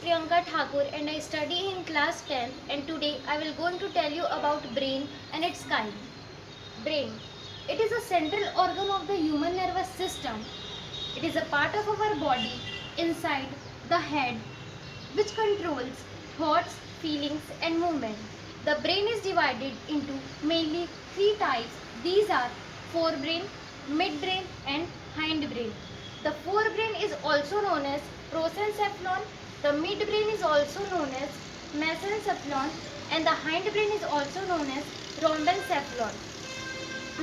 Priyanka Thakur and I study in class 10 and today I will going to tell you about brain and its kind. Brain. It is a central organ of the human nervous system. It is a part of our body inside the head which controls thoughts, feelings and movement. The brain is divided into mainly three types. These are forebrain, midbrain and hindbrain. The forebrain is also known as prosencephalon, the midbrain is also known as mesencephalon and the hindbrain is also known as rhombencephalon.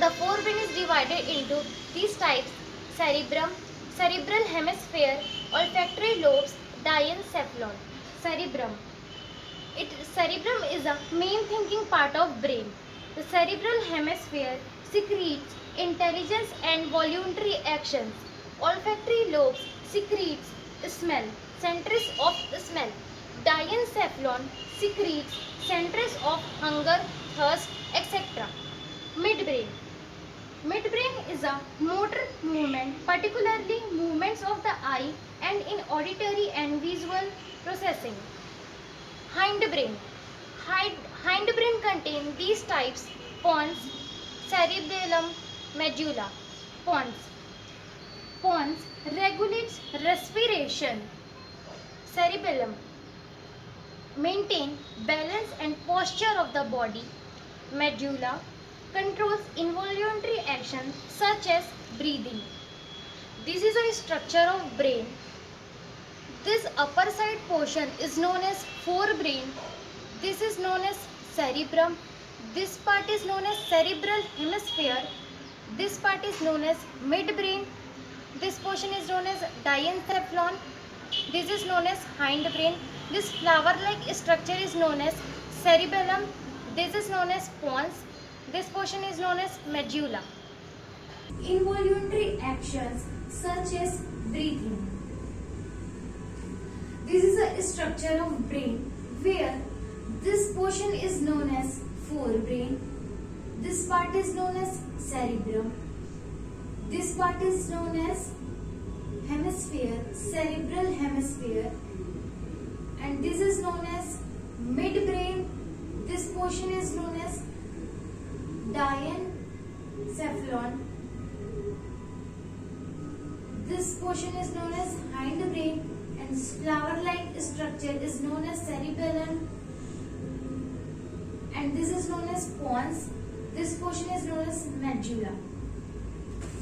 The forebrain is divided into these types: cerebrum, cerebral hemisphere, olfactory lobes, diencephalon. Cerebrum. Cerebrum is a main thinking part of brain. The cerebral hemisphere secretes intelligence and voluntary actions. Olfactory lobes secretes smell, centers of smell. Diencephalon secretes centers of hunger, thirst, etc. Midbrain. Midbrain is a motor movement, particularly movements of the eye and in auditory and visual processing. Hindbrain. Hindbrain contain these types: pons, cerebellum, medulla. Pons. Pons regulates respiration. Cerebellum maintain balance and posture of the body. Medulla controls involuntary actions such as breathing. This is a structure of brain. This upper side portion is known as forebrain. This is known as cerebrum. This part is known as cerebral hemisphere. This part is known as midbrain. This portion is known as diencephalon. This is known as hindbrain. This flower-like structure is known as cerebellum. This is known as pons. This portion is known as medulla. Involuntary actions such as breathing. This is a structure of brain where this portion is known as forebrain. This part is known as cerebrum. This part is known as hemisphere, cerebral hemisphere. And this is known as midbrain. This portion is known as diencephalon. This portion is known as hindbrain and flower-like structure is known as cerebellum. And this is known as pons. This portion is known as medulla.